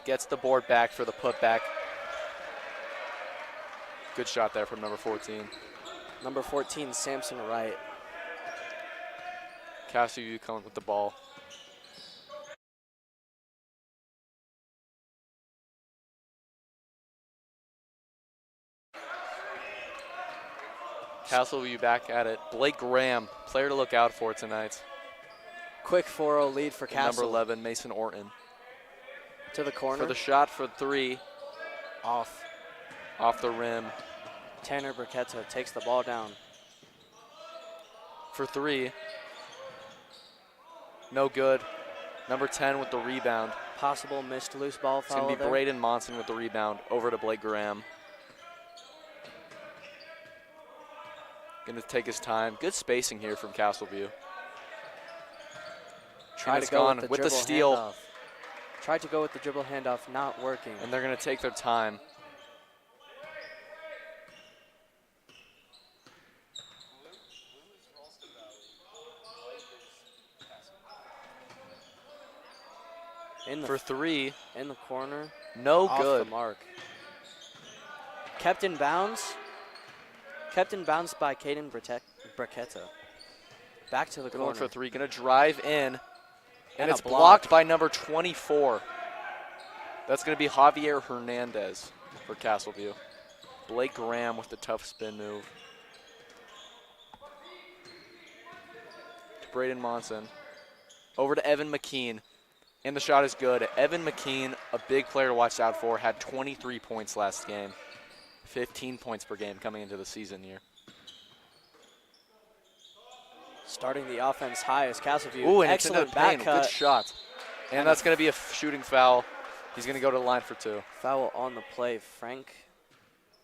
Gets the board back for the putback. Good shot there from number 14. Number 14, Samson Wright. Cassie coming with the ball. Castleview back at it. Blake Graham, player to look out for tonight. Quick 4-0 lead for Castle. Number 11, Mason Orton. To the corner. For the shot for 3. Off. Off the rim. Tanner Burketta takes the ball down. For 3. No good. Number 10 with the rebound. Possible missed loose ball foul. It's going to be Braden Monson with the rebound. Over to Blake Graham. Going to take his time. Good spacing here from Castleview. Tried to go with the steal. Handoff. Tried to go with the dribble handoff, not working. And they're going to take their time. For 3. In the corner. No off good. The mark. Kept in bounds. Kept in bounds by Caden Burketta. Back to the corner. For 3. Going to drive in. And it's blocked by number 24. That's going to be Javier Hernandez for Castleview. Blake Graham with the tough spin move. To Braden Monson. Over to Evan McKean. And the shot is good. Evan McKean, a big player to watch out for, had 23 points last game. 15 points per game coming into the season here. Starting the offense high is Castleview. Ooh, and excellent back back cut. Good shot. And that's going to be a shooting foul. He's going to go to the line for 2. Foul on the play. Frank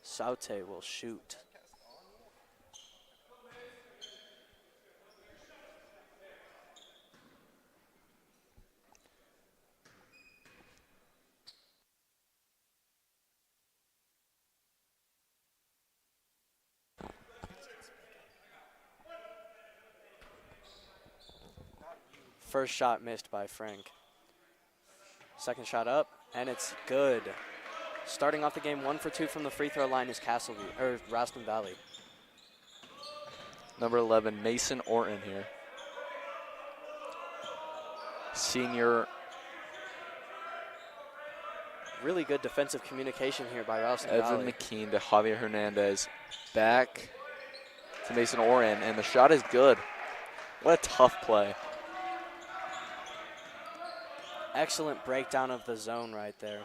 Saute will shoot. First shot missed by Frank. Second shot up, and it's good. Starting off the game 1 for 2 from the free throw line is Ralston Valley. Number 11, Mason Orton here. Senior. Really good defensive communication here by Ralston Valley. Evan McKean to Javier Hernandez. Back to Mason Orton, and the shot is good. What a tough play. Excellent breakdown of the zone right there.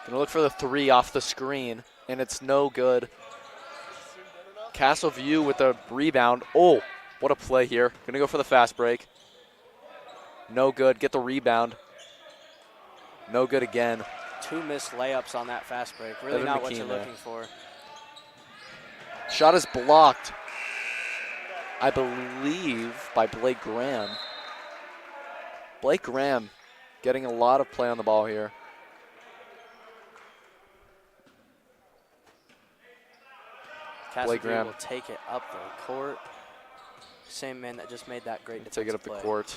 Gonna look for the 3 off the screen, and it's no good. Castleview with the rebound. Oh, what a play here. Gonna go for the fast break. No good. Get the rebound. No good again. 2 missed layups on that fast break. Really Evan not McKean what you're there. looking for. Shot is blocked, I believe, by Blake Graham. Blake Graham getting a lot of play on the ball here. Blake Graham will take it up the court. Same man that just made that great defensive take it up play. the court.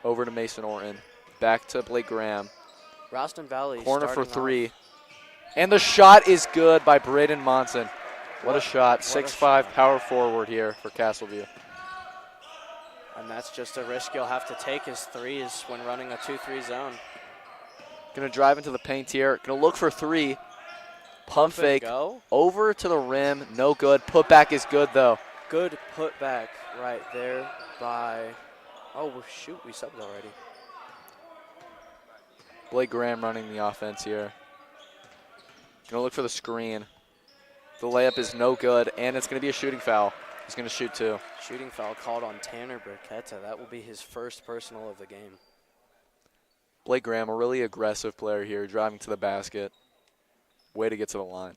Over to Mason Orton. Back to Blake Graham. Ralston Valley Corner for 3. off. And the shot is good by Braden Monson. What a shot. 6'5" power forward here for Castleview. And that's just a risk you'll have to take is threes when running a 2-3 zone. Gonna drive into the paint here. Gonna look for 3. Pump fake. Go. Over to the rim. No good. Putback is good though. Good putback right there by, oh shoot, we subbed already. Blake Graham running the offense here. Gonna look for the screen. The layup is no good, and it's gonna be a shooting foul. He's gonna shoot 2. Shooting foul called on Tanner Burketta. That will be his first personal of the game. Blake Graham, a really aggressive player here, driving to the basket. Way to get to the line.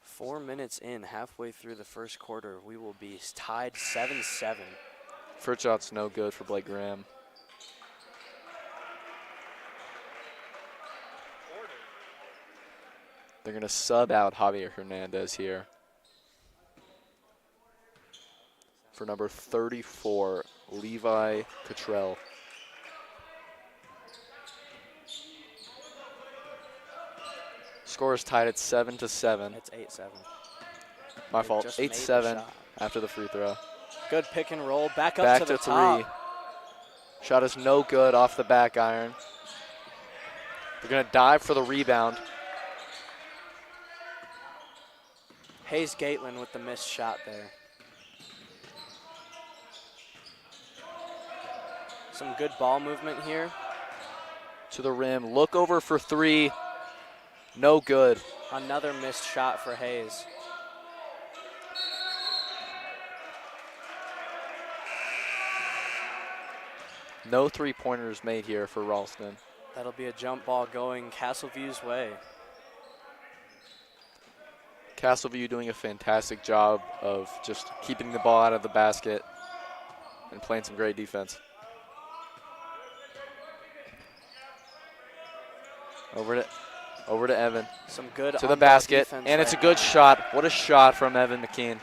4 minutes in, halfway through the first quarter, we will be tied 7-7. First shot's no good for Blake Graham. They're going to sub out Javier Hernandez here. for number 34, Levi Cottrell. Score is tied at 7-7. It's 8-7. My They fault. just made the 8-7 shot. after the free throw. Good pick and roll. Back up Back to the to top. three. Shot is no good off the back iron. They're going to dive for the rebound. Hayes Gatelin with the missed shot there. Some good ball movement here. To the rim. Look over for three. No good. Another missed shot for Hayes. No three-pointers made here for Ralston. That'll be a jump ball going Castleview's way. Castleview doing a fantastic job of just keeping the ball out of the basket and playing some great defense. Over to Evan. Some good To the on-ball basket, defense and it's a right good now. shot. What a shot from Evan McKean.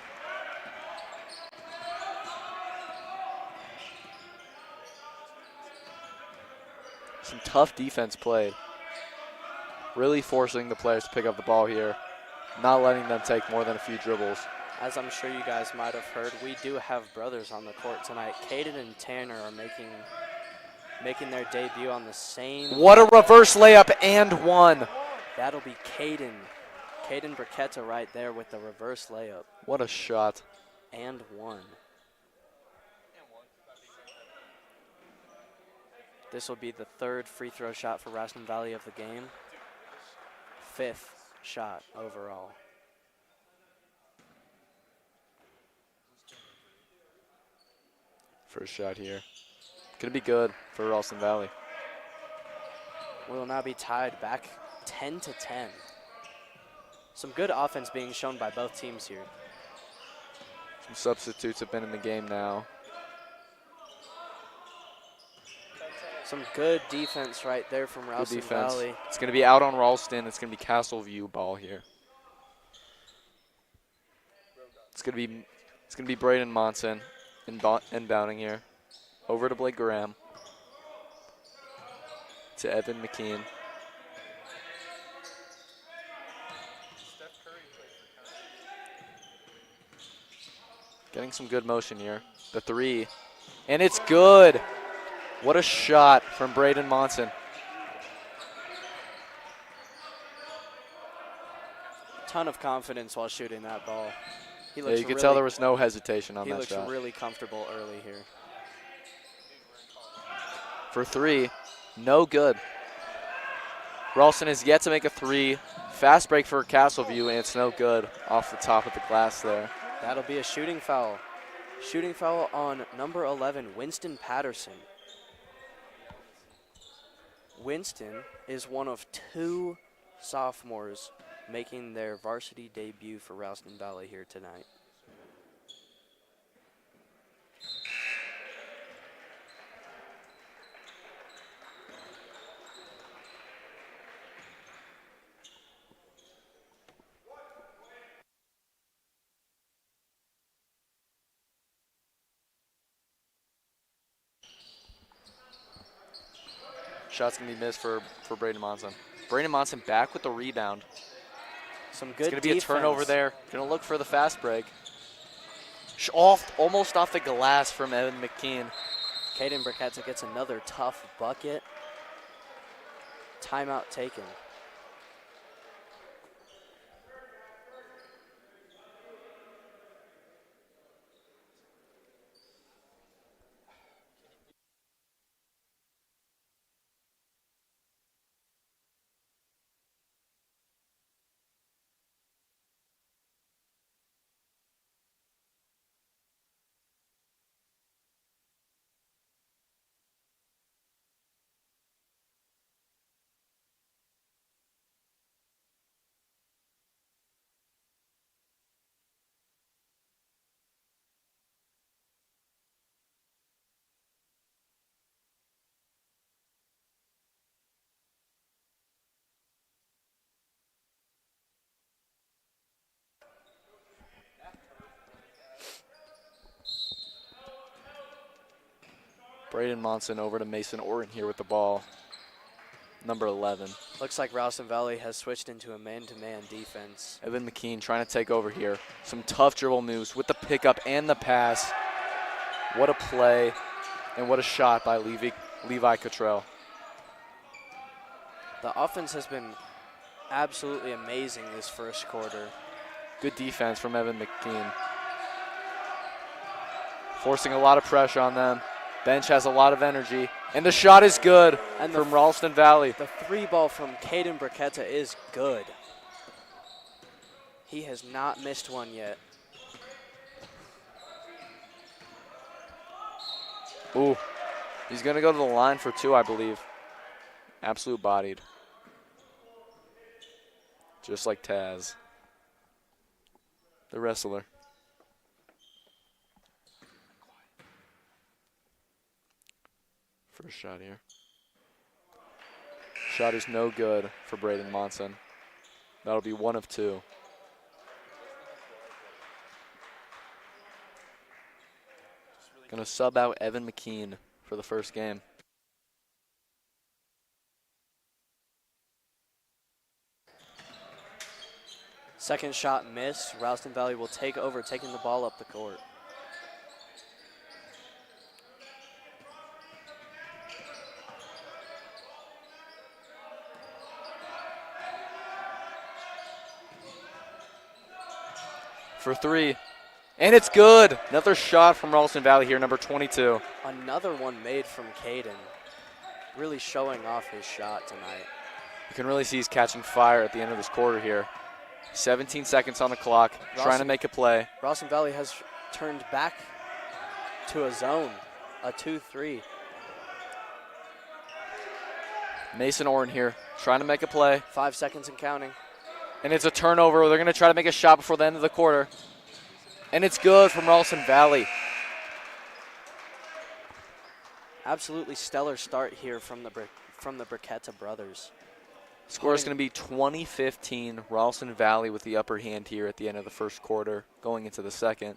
Some tough defense played. Really forcing the players to pick up the ball here, not letting them take more than a few dribbles. As I'm sure you guys might have heard, we do have brothers on the court tonight. Caden and Tanner are making their debut on the same. What a reverse layup and one. That'll be Caden. Caden Briquetta right there with the reverse layup What a shot. and one. This will be the third free throw shot for Ralston Valley of the game. Fifth shot overall. First shot here. Gonna be good for Ralston Valley. We will now be tied back 10-10. Some good offense being shown by both teams here. Some substitutes have been in the game now. Some good defense right there from Good Ralston defense. Valley. It's gonna be out on Ralston. It's gonna be Castleview ball here. It's gonna be Braden Monson inbounding here. Over to Blake Graham. To Evan McKean. Getting some good motion here. The three. And it's good. What a shot from Braden Monson. Ton of confidence while shooting that ball. He Yeah, looks you could really, tell there was no hesitation on he that looks shot. really comfortable early here. For three, no good. Ralston is yet to make a three. Fast break for Castleview, and it's no good off the top of the glass there. That'll be a shooting foul. Shooting foul on number 11, Winston Patterson. Winston is one of two sophomores making their varsity debut for Ralston Valley here tonight. Shot's going to be missed for Braden Monson. Braden Monson back with the rebound. Some good It's going to be a turnover defense. there. Going to look for the fast break. Almost off the glass from Evan McKean. Caden Briquetta gets another tough bucket. Timeout taken. Braden Monson over to Mason Orton here with the ball. Number 11. Looks like Ralston Valley has switched into a man-to-man defense. Evan McKean trying to take over here. Some tough dribble moves with the pickup and the pass. What a play and what a shot by Levi Cottrell. The offense has been absolutely amazing this first quarter. Good defense from Evan McKean. Forcing a lot of pressure on them. Bench has a lot of energy. And the shot is good And from Ralston Valley. The three ball from Caden Briquetta is good. He has not missed one yet. Ooh, he's going to go to the line for 2, I believe. Absolute bodied. Just like Taz, the wrestler. First shot here. Shot is no good for Braden Monson. That'll be 1 of 2. Gonna sub out Evan McKean for the first game. Second shot missed. Ralston Valley will take over, taking the ball up the court. For 3. And it's good. Another shot from Ralston Valley here, number 22. Another one made from Caden. Really showing off his shot tonight. You can really see he's catching fire at the end of this quarter here. 17 seconds on the clock, trying to make a play. Ralston Valley has turned back to a zone, a 2-3. Mason Orton here, trying to make a play. 5 seconds and counting. And it's a turnover. They're going to try to make a shot before the end of the quarter. And it's good from Ralston Valley. Absolutely stellar start here from the Briquetta brothers. Score is going to be 20-15. Ralston Valley with the upper hand here at the end of the first quarter, going into the second.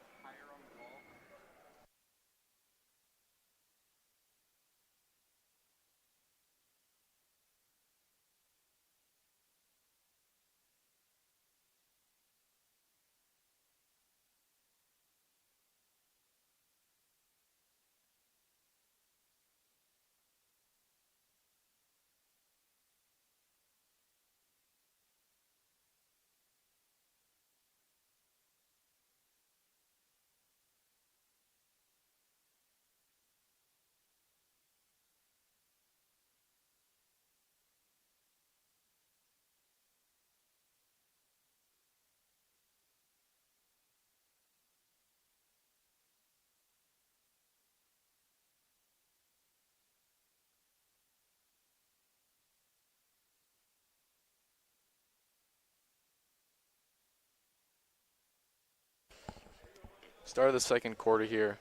Start of the second quarter here.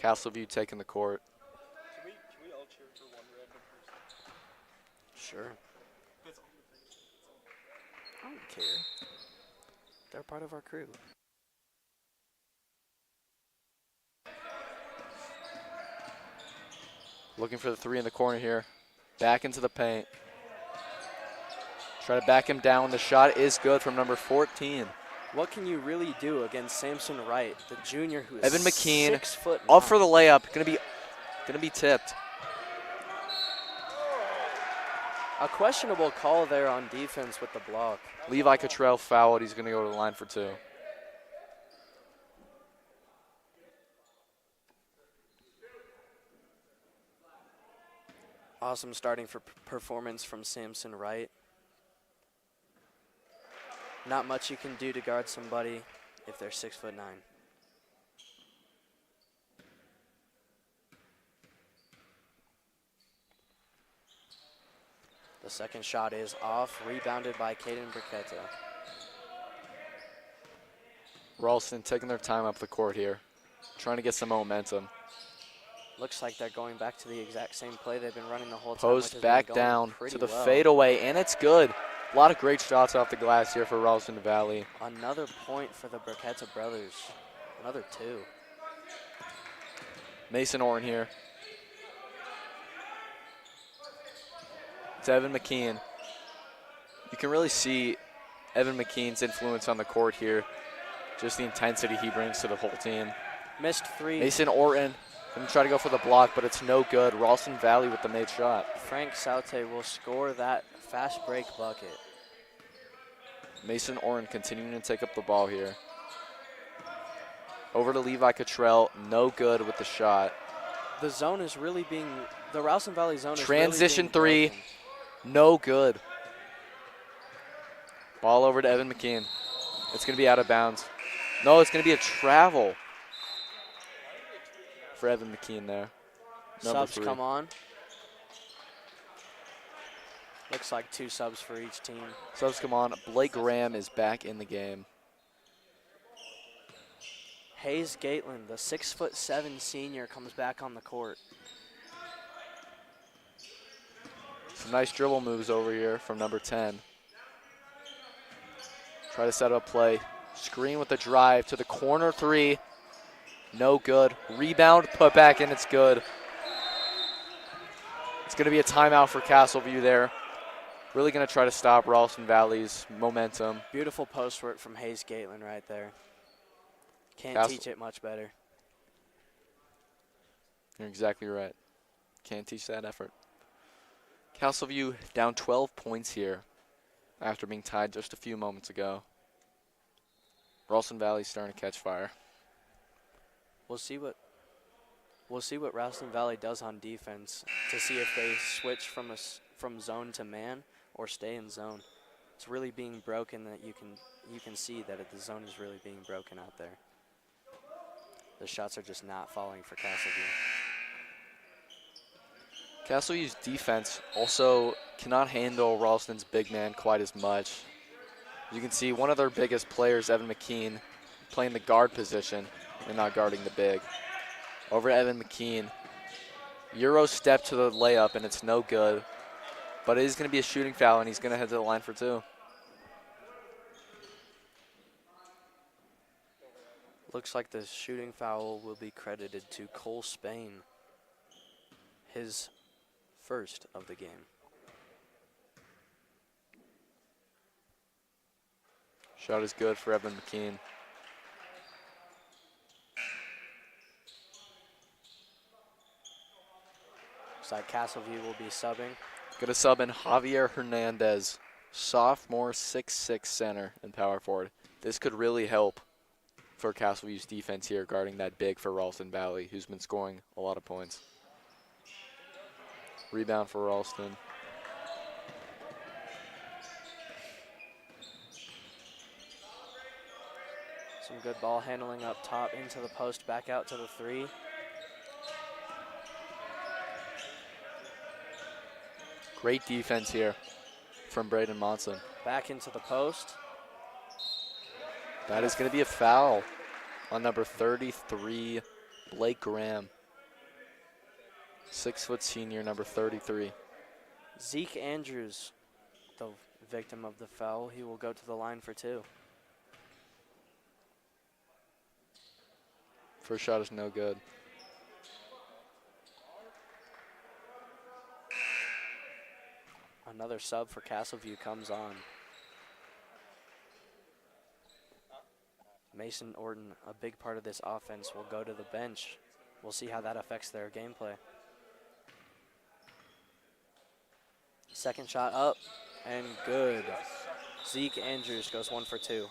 Castleview taking the court. Can we all cheer for one random person? Sure. That's all the things. I don't care. They're part of our crew. Looking for the 3 in the corner here. Back into the paint. Try to back him down. The shot is good from number 14. What can you really do against Samson Wright, the junior who is Evan McKean 6 foot up for the 9? layup. Gonna be tipped. A questionable call there on defense with the block. Levi Cottrell fouled. He's gonna go to the line for 2. Awesome starting for performance from Samson Wright. Not much you can do to guard somebody if they're 6 foot 9. The second shot is off, rebounded by Caden Briquetta. Ralston taking their time up the court here, trying to get some momentum. Looks like they're going back to the exact same play they've been running the whole time. Post back down to the well. fadeaway, and it's good. A lot of great shots off the glass here for Ralston Valley. Another point for the Briquetta brothers. Another 2. Mason Orton here. to Evan McKean. You can really see Evan McKean's influence on the court here. Just the intensity he brings to the whole team. Missed three. Mason Orton going to try to go for the block, but it's no good. Ralston Valley with the made shot. Frank Saute will score that fast break bucket. Mason Orton continuing to take up the ball here. Over to Levi Cottrell, no good with the shot. The zone is really being, the Ralston Valley zone is Transition really being three, broken. no good. Ball over to Evan McKean. It's going to be out of bounds. No, it's going to be a travel for Evan McKean there. Number Subs 3. come on. Looks like 2 subs for each team. Subs come on. Blake Graham is back in the game. Hayes Gatland, the 6'7" senior, comes back on the court. Some nice dribble moves over here from number 10. Try to set up play. Screen with the drive to the corner 3. No good. Rebound, put back, and it's good. It's going to be a timeout for Castleview there. Really going to try to stop Ralston Valley's momentum. Beautiful post work from Hayes Gatland right there. Can't Castle- teach it much better. You're exactly right. Can't teach that effort. Castleview down 12 points here after being tied just a few moments ago. Ralston Valley starting to catch fire. We'll see what Ralston Valley does on defense to see if they switch from zone to man or stay in zone. It's really being broken that you can see that the zone is really being broken out there. The shots are just not falling for Castleview. Castleview's defense also cannot handle Ralston's big man quite as much. You can see one of their biggest players, Evan McKean, playing the guard position and not guarding the big. Over to Evan McKean. Euro step to the layup, and it's no good. But it is going to be a shooting foul, and he's going to head to the line for 2. Looks like the shooting foul will be credited to Cole Spain, his first of the game. Shot is good for Evan McKean. Looks like Castleview will be subbing. Going to sub in Javier Hernandez, sophomore 6'6" center and power forward. This could really help for Castleview's defense here, guarding that big for Ralston Valley, who's been scoring a lot of points. Rebound for Ralston. Some good ball handling up top into the post, back out to the 3. Great defense here from Braden Monson. Back into the post. That is going to be a foul on number 33, Blake Graham. 6-foot senior, number 33. Zeke Andrews, the victim of the foul. He will go to the line for 2. First shot is no good. Another sub for Castleview comes on. Mason Orton, a big part of this offense, will go to the bench. We'll see how that affects their gameplay. Second shot up and good. Zeke Andrews goes 1 for 2.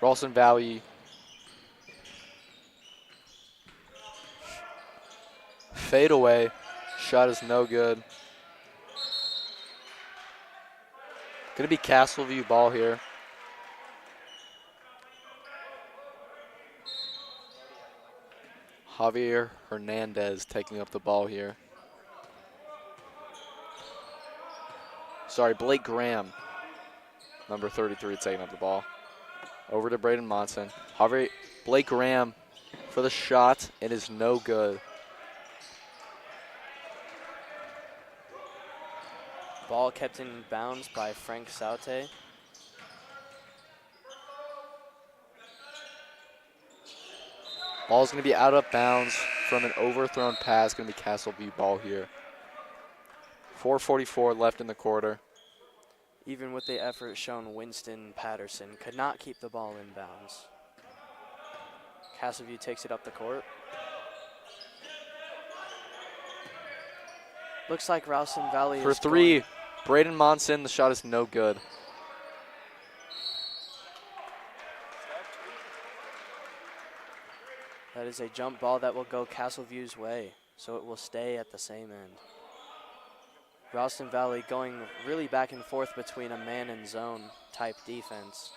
Ralston Valley fade away. Shot is no good. Gonna be Castleview ball here. Javier Hernandez taking up the ball here. Sorry, Blake Graham, number 33, taking up the ball. Over to Braden Monson. Blake Graham for the shot. It is no good. Ball kept in bounds by Frank Saute. Ball's going to be out of bounds from an overthrown pass. Going to be Castleview ball here. 4:44 left in the quarter. Even with the effort shown, Winston Patterson could not keep the ball in bounds. Castleview takes it up the court. Looks like Ralston Valley For is three, going. Braden Monson. The shot is no good. That is a jump ball that will go Castleview's way, so it will stay at the same end. Ralston Valley going really back and forth between a man and zone type defense.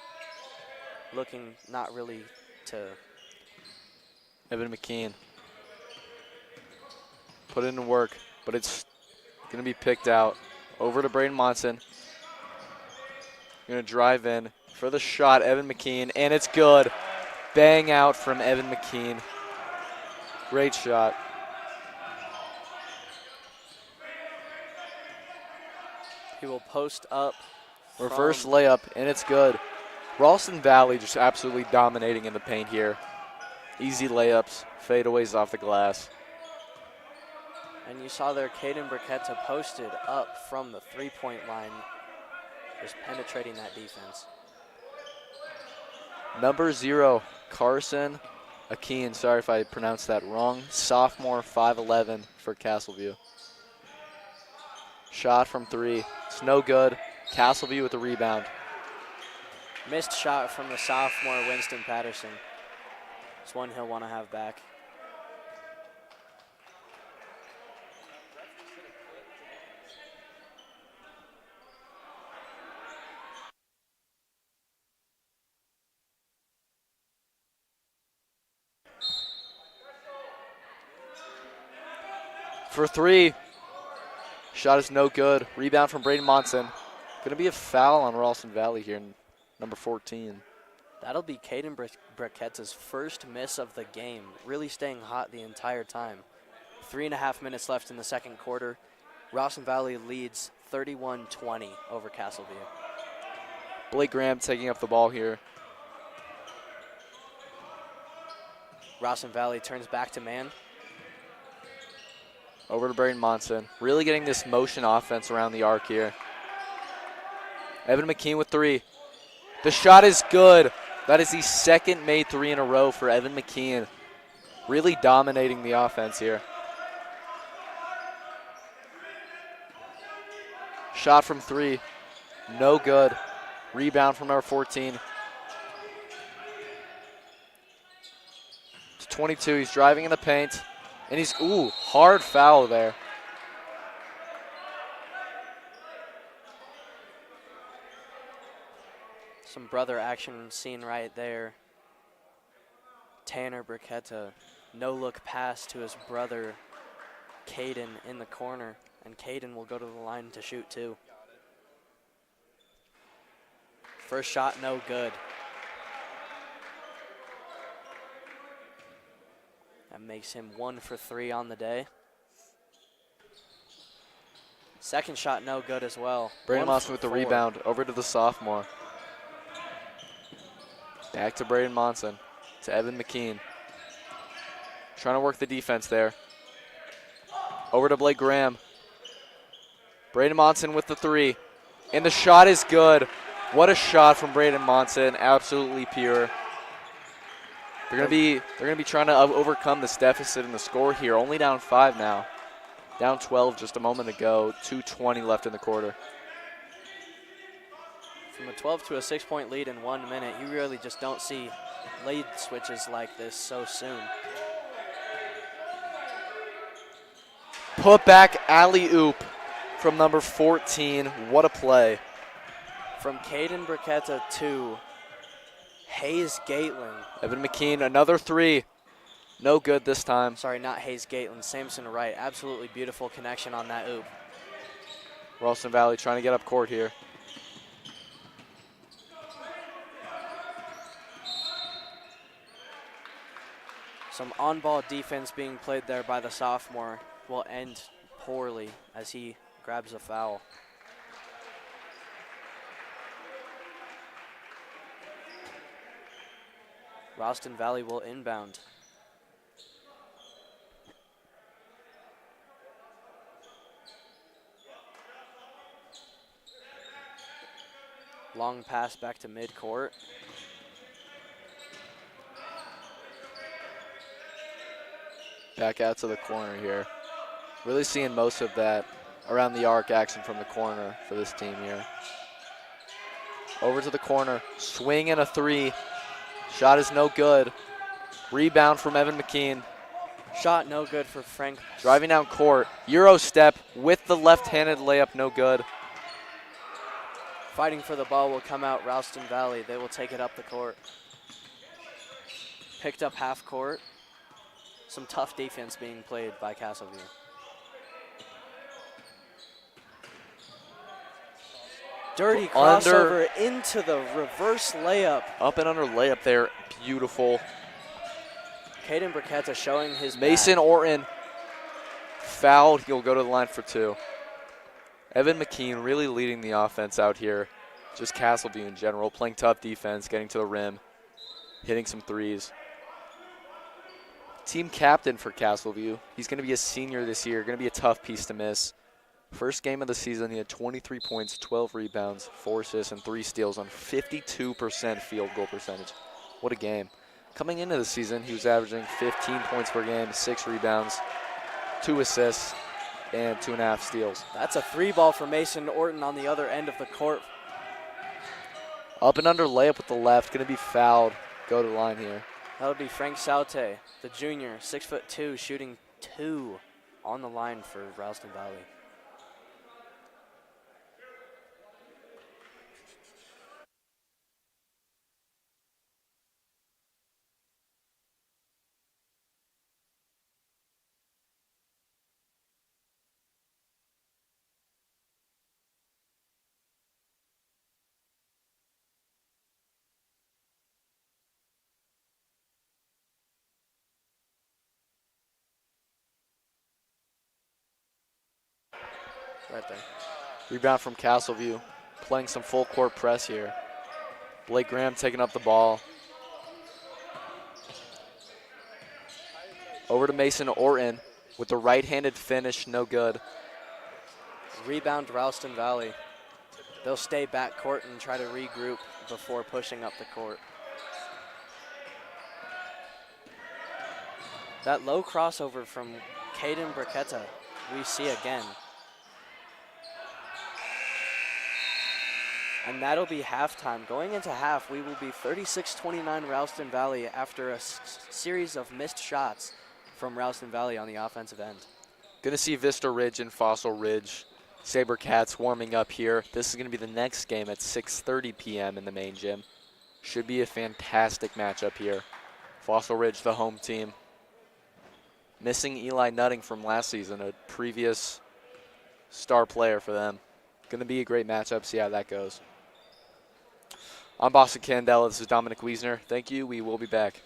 Looking not really to. Evan McKean. Put in the work, but it's going to be picked out. Over to Braden Monson. Going to drive in for the shot, Evan McKean, and it's good. Bang out from Evan McKean. Great shot. He will post up. Reverse from- layup, and it's good. Ralston Valley just absolutely dominating in the paint here. Easy layups, fadeaways off the glass. And you saw there Caden Briquetta posted up from the three-point line, just penetrating that defense. Number 0, Carson Akeen. Sorry if I pronounced that wrong. Sophomore, 5'11" for Castleview. Shot from 3. It's no good. Castleview with the rebound. Missed shot from the sophomore Winston Patterson. It's one he'll want to have back. For 3. Shot is no good. Rebound from Braden Monson. Going to be a foul on Ralston Valley here, number 14. That'll be Caden Briquetta's first miss of the game, really staying hot the entire time. 3.5 minutes left in the second quarter. Ralston Valley leads 31-20 over Castleview. Blake Graham taking up the ball here. Ralston Valley turns back to man. Over to Braden Monson. Really getting this motion offense around the arc here. Evan McKean with 3. The shot is good. That is the second made 3 in a row for Evan McKean. Really dominating the offense here. Shot from 3. No good. Rebound from number 14. It's 22. He's driving in the paint. And he's, hard foul there. Some brother action seen right there. Tanner Briquetta, no look pass to his brother, Caden, in the corner. And Caden will go to the line to shoot 2. First shot, no good. That makes him 1 for 3 on the day. Second shot, no good as well. Braden 1 Monson for with the 4. rebound. Over to the sophomore. Back to Braden Monson. To Evan McKean. Trying to work the defense there. Over to Blake Graham. Braden Monson with the 3. And the shot is good. What a shot from Braden Monson. Absolutely pure. They're gonna be trying to overcome this deficit in the score here. Only down 5 now. Down 12 just a moment ago. 2:20 left in the quarter. From a 12 to a 6-point lead in 1 minute, you really just don't see lead switches like this so soon. Put back alley-oop from number 14. What a play. From Caden Briquetta to Hayes Gately. Evan McKean, another 3. No good this time. Sorry, not Hayes Gately, Samson Wright. Absolutely beautiful connection on that oop. Ralston Valley trying to get up court here. Some on-ball defense being played there by the sophomore will end poorly as he grabs a foul. Ralston Valley will inbound. Long pass back to midcourt. Back out to the corner here. Really seeing most of that around the arc action from the corner for this team here. Over to the corner, swing and a three. Shot is no good. Rebound from Evan McKean. Shot no good for Frank. Driving down court, Euro step with the left-handed layup, no good. Fighting for the ball will come out Ralston Valley. They will take it up the court. Picked up half court. Some tough defense being played by Castleview. Dirty crossover into the reverse layup. Up and under layup there, beautiful. Caden Briquetta showing his Mason back. Orton fouled, he'll go to the line for two. Evan McKean really leading the offense out here. Just Castleview in general, playing tough defense, getting to the rim, hitting some threes. Team captain for Castleview. He's going to be a senior this year, going to be a tough piece to miss. First game of the season, he had 23 points, 12 rebounds, 4 assists, and 3 steals on 52% field goal percentage. What a game. Coming into the season, he was averaging 15 points per game, 6 rebounds, 2 assists, and 2.5 steals. That's a three ball for Mason Orton on the other end of the court. Up and under layup with the left, going to be fouled. Go to the line here. That'll be Frank Saute, the junior, 6'2", shooting 2 on the line for Ralston Valley. Right there. Rebound from Castleview, playing some full court press here. Blake Graham taking up the ball. Over to Mason Orton with the right-handed finish, no good. Rebound Ralston Valley. They'll stay back court and try to regroup before pushing up the court. That low crossover from Caden Briquetta, we see again. And that'll be halftime. Going into half, we will be 36-29 Ralston Valley after a series of missed shots from Ralston Valley on the offensive end. Going to see Vista Ridge and Fossil Ridge SaberCats warming up here. This is going to be the next game at 6:30 p.m. in the main gym. Should be a fantastic matchup here. Fossil Ridge, the home team. Missing Eli Nutting from last season, a previous star player for them. Going to be a great matchup. See how that goes. I'm Boston Candela. This is Dominic Wiesner. Thank you. We will be back.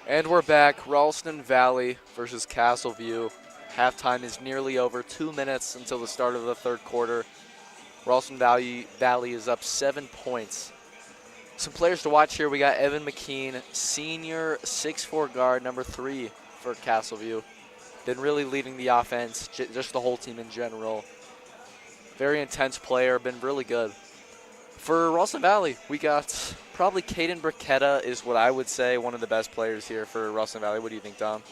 And we're back. Ralston Valley versus Castleview. Halftime is nearly over. 2 minutes until the start of the third quarter. Ralston Valley is up 7 points. Some players to watch here. We got Evan McKean, senior 6'4" guard, number 3 for Castleview. Been really leading the offense, just the whole team in general. Very intense player, been really good. For Ralston Valley, we got probably Caden Briquetta is what I would say one of the best players here for Ralston Valley. What do you think, Tom?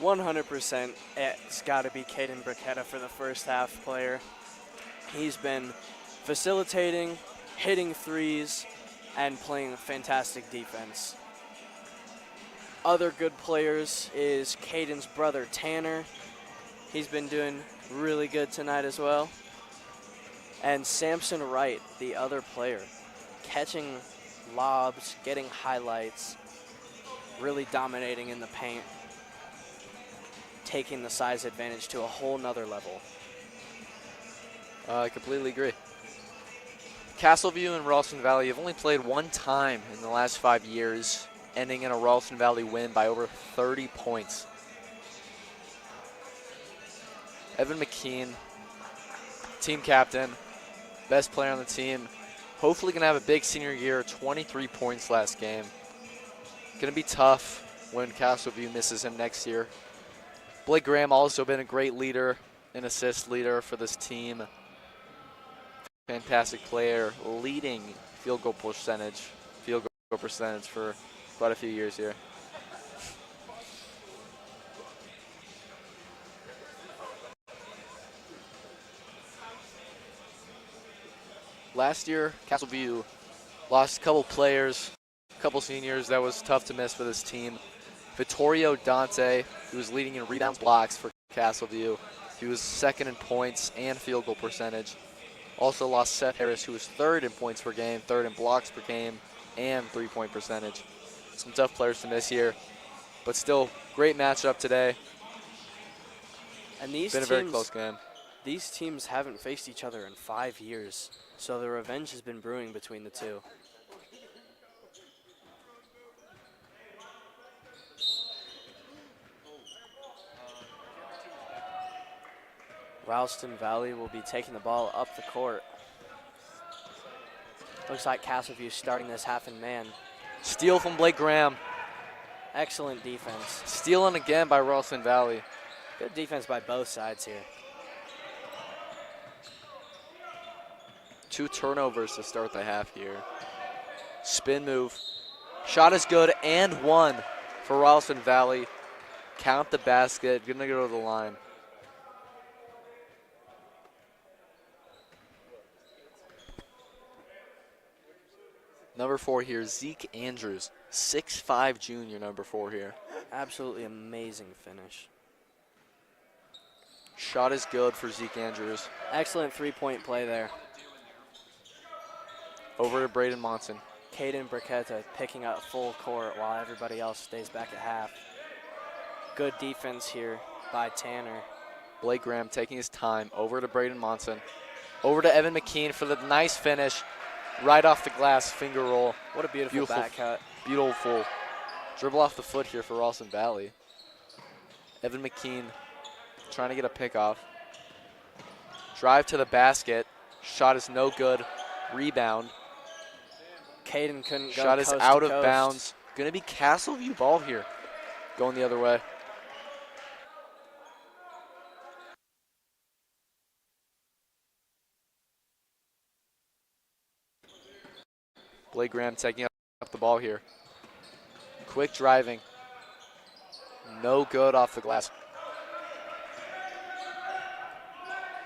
100%. It's got to be Caden Briquetta for the first half player. He's been facilitating, hitting threes, and playing fantastic defense. Other good players is Caden's brother, Tanner. He's been doing really good tonight as well. And Samson Wright, the other player, catching lobs, getting highlights, really dominating in the paint, taking the size advantage to a whole nother level. I completely agree. Castleview and Ralston Valley have only played one time in the last 5 years, ending in a Ralston Valley win by over 30 points. Evan McKean, team captain, best player on the team. Hopefully going to have a big senior year, 23 points last game. Going to be tough when Castleview misses him next year. Blake Graham also been a great leader, an assist leader for this team. Fantastic player, leading field goal percentage for quite a few years here. Last year, Castleview lost a couple players, a couple seniors. That was tough to miss for this team. Vittorio Dante, who was leading in rebounds, blocks for Castleview. He was second in points and field goal percentage. Also lost Seth Harris, who was third in points per game, third in blocks per game, and three-point percentage. Some tough players to miss here, but still great matchup today. And these been a very close game. These teams haven't faced each other in 5 years, so the revenge has been brewing between the two. Ralston Valley will be taking the ball up the court. Looks like Castleview starting this half in man. Steal from Blake Graham. Excellent defense. Stealing again by Ralston Valley. Good defense by both sides here. 2 turnovers to start the half here. Spin move. Shot is good and one for Ralston Valley. Count the basket. Gonna go to the line. Number 4 here, Zeke Andrews. 6'5" junior, number 4 here. Absolutely amazing finish. Shot is good for Zeke Andrews. Excellent three-point play there. Over to Braden Monson. Caden Briquetta picking up full court while everybody else stays back at half. Good defense here by Tanner. Blake Graham taking his time. Over to Braden Monson. Over to Evan McKean for the nice finish. Right off the glass, finger roll. What a beautiful back cut. Beautiful dribble off the foot here for Ralston Valley. Evan McKean trying to get a pick off. Drive to the basket. Shot is no good. Rebound. Caden couldn't go. Shot is out of bounds. Going to be Castleview ball here. Going the other way. Blake Graham taking up the ball here. Quick driving. No good off the glass.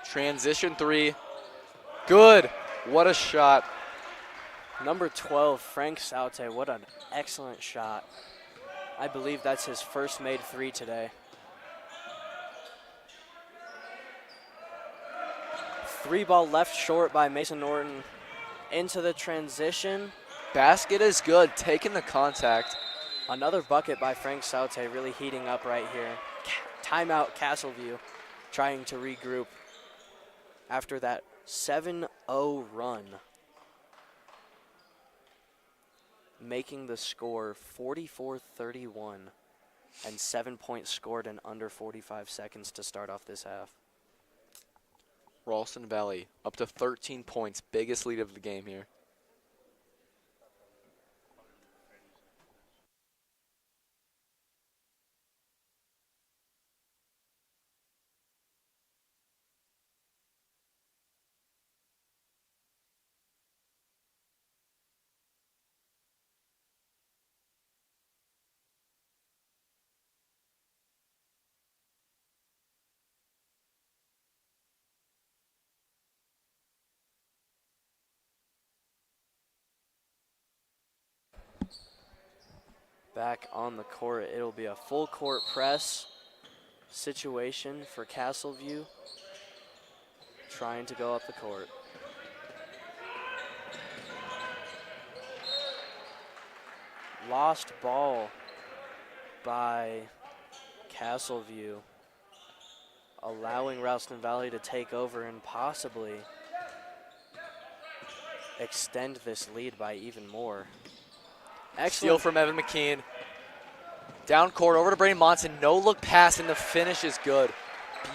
Transition 3. Good. What a shot. Number 12, Frank Saute. What an excellent shot. I believe that's his first made 3 today. 3-ball left short by Mason Norton. Into the transition. Basket is good, taking the contact. Another bucket by Frank Saute, really heating up right here. Timeout Castleview, trying to regroup after that 7-0 run. making the score 44-31 and 7 points scored in under 45 seconds to start off this half. Ralston Valley up to 13 points, biggest lead of the game here. Back on the court, it'll be a full court press situation for Castleview, trying to go up the court. Lost ball by Castleview, allowing Ralston Valley to take over and possibly extend this lead by even more. Steal from Evan McKean. Down court, over to Brady Monson. No look pass, and the finish is good.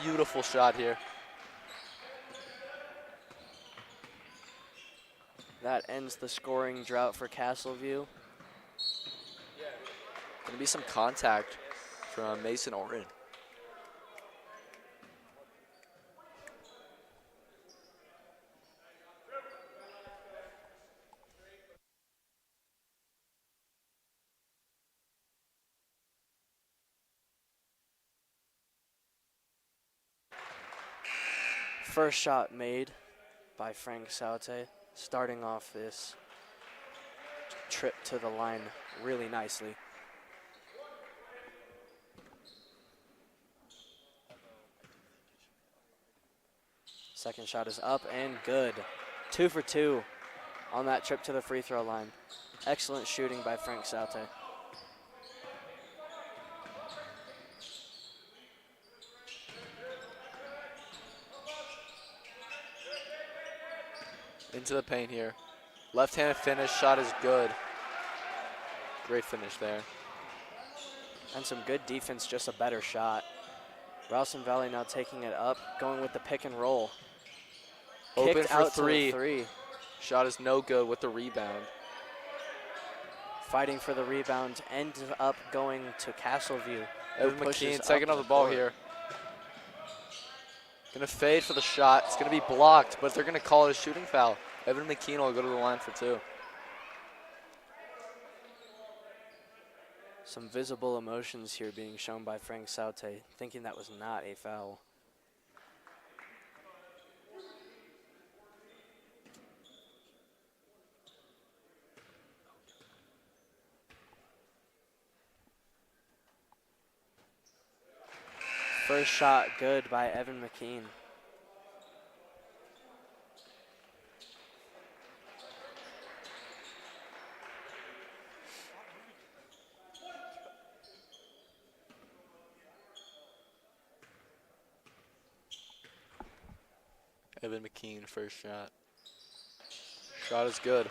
Beautiful shot here. That ends the scoring drought for Castleview. Gonna be some contact from Mason Orton. First shot made by Frank Saute, starting off this trip to the line really nicely. Second shot is up and good. 2 for 2 on that trip to the free throw line. Excellent shooting by Frank Saute. Into the paint here. Left-handed finish, shot is good. Great finish there. And some good defense, just a better shot. Ralston Valley now taking it up, going with the pick and roll. Open Kicked for out three. to the three. Shot is no good with the rebound. Fighting for the rebound, ends up going to Castleview. who Evan pushes McKean taking up off the ball court. here. Gonna fade for the shot. It's gonna be blocked, but they're gonna call it a shooting foul. Evan McKean will go to the line for 2. Some visible emotions here being shown by Frank Saute, thinking that was not a foul. First shot good by Evan McKean. Evan McKean, first shot. Shot is good.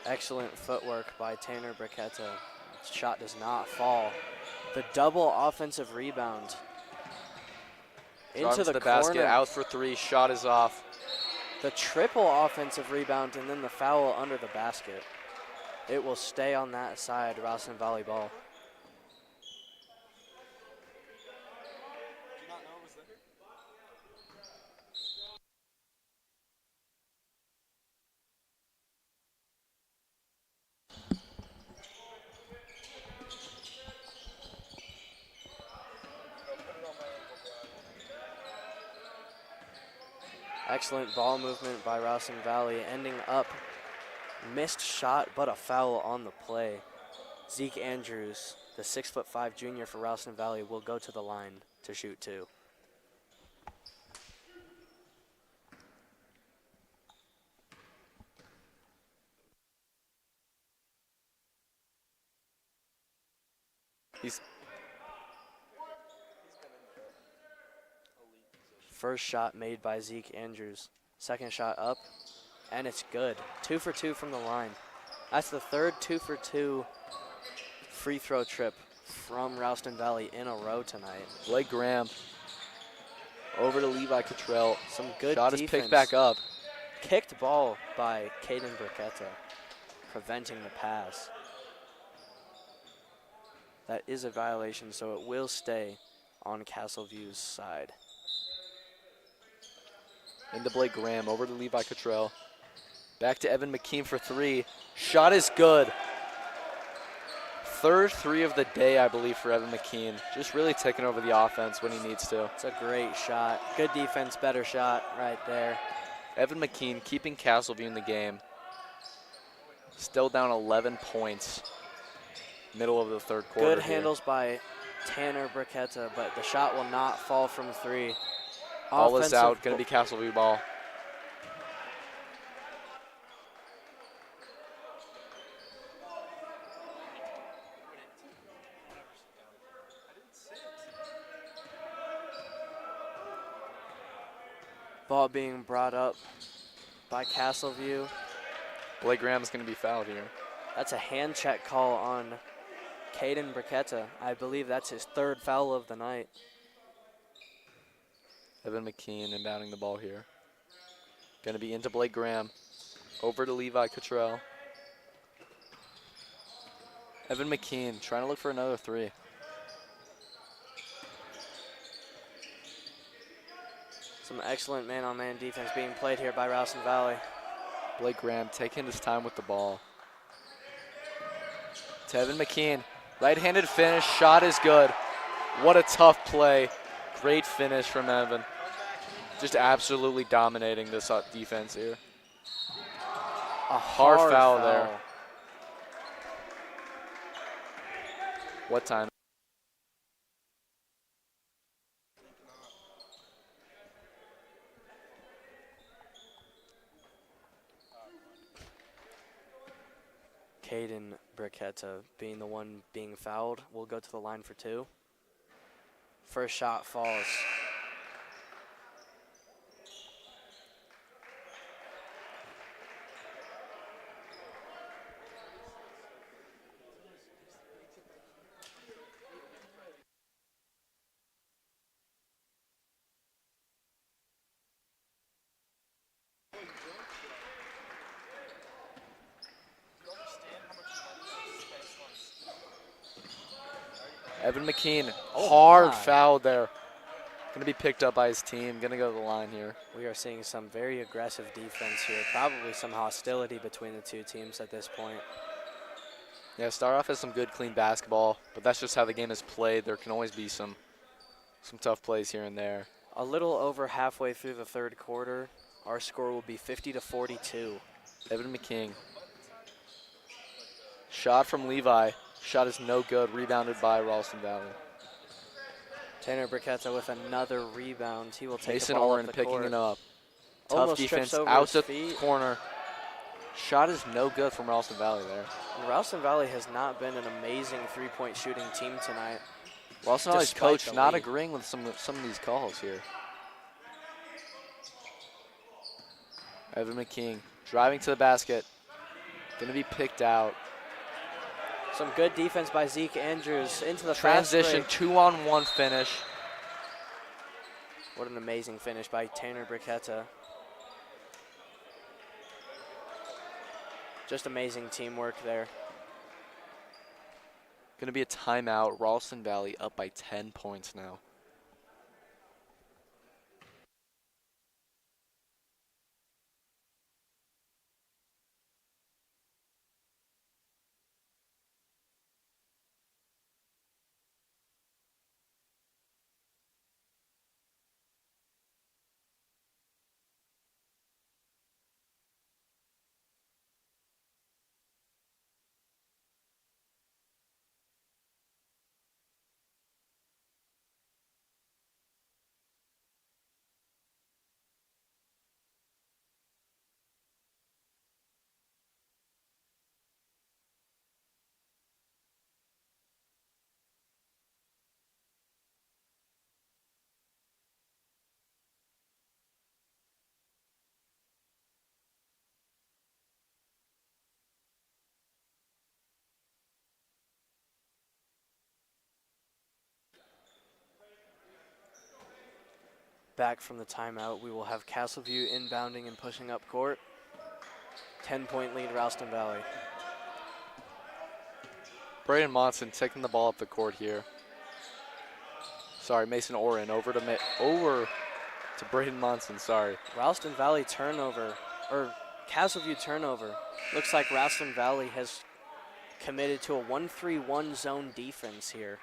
Excellent footwork by Tanner Briquetta. Shot does not fall. The double offensive rebound. Into the basket, corner. out for 3, shot is off. The triple offensive rebound and then the foul under the basket. It will stay on that side, Ralston Valley ball. Did you not know it was there? Excellent ball movement by Ralston Valley, ending up missed shot, but a foul on the play. Zeke Andrews, the 6'5" junior for Ralston Valley, will go to the line to shoot 2. He's First shot made by Zeke Andrews. Second shot up, and it's good. 2 for 2 from the line. That's the third 2 for 2 free throw trip from Ralston Valley in a row tonight. Blake Graham over to Levi Cottrell. Some good Shot defense. is picked back up. Kicked ball by Caden Burketta, preventing the pass. That is a violation, so it will stay on Castleview's side. Into Blake Graham, over to Levi Cottrell. Back to Evan McKean for 3. Shot is good. Third 3 of the day, I believe, for Evan McKean. Just really taking over the offense when he needs to. It's a great shot. Good defense, better shot right there. Evan McKean keeping Castleview in the game. Still down 11 points. Middle of the third quarter. Good handles by Tanner Burketta, but the shot will not fall from 3. Ball is Offensive out, going to be Castleview ball. Ball being brought up by Castleview. Blake Graham is going to be fouled here. That's a hand check call on Caden Burketta. I believe that's his third foul of the night. Evan McKean inbounding the ball here. Going to be into Blake Graham. Over to Levi Cottrell. Evan McKean trying to look for another 3. Some excellent man-on-man defense being played here by Ralston Valley. Blake Graham taking his time with the ball. To Evan McKean. Right-handed finish. Shot is good. What a tough play. Great finish from Evan. Just absolutely dominating this defense here. A hard foul there. What time? Caden Burketta being the one being fouled will go to the line for 2. First shot falls. Evan McKean, Oh hard my. foul there. Going to be picked up by his team. Going to go to the line here. We are seeing some very aggressive defense here. Probably some hostility between the two teams at this point. Yeah, start off as some good, clean basketball, but that's just how the game is played. There can always be some tough plays here and there. A little over halfway through the third quarter, our score will be 50-42. Evan McKean. Shot from Levi. Shot is no good. Rebounded by Ralston Valley. Tanner Burketta with another rebound. He will take Mason the ball Oren up the picking court. it up. Tough Almost defense trips over out his the feet. corner. Shot is no good from Ralston Valley there. And Ralston Valley has not been an amazing three-point shooting team tonight. Ralston Valley's Despite coach the not lead. agreeing with some of these calls here. Evan McKean driving to the basket. Going to be picked out. Some good defense by Zeke Andrews into the Transition, fast break. 2-on-1 finish. What an amazing finish by Tanner Burketta. Just amazing teamwork there. Going to be a timeout. Ralston Valley up by 10 points now. Back from the timeout, we will have Castleview inbounding and pushing up court. 10-point lead, Ralston Valley. Braden Monson taking the ball up the court here. Sorry, Mason Oren over to Braden Monson, sorry. Ralston Valley turnover, or Castleview turnover. Looks like Ralston Valley has committed to a 1-3-1 zone defense here.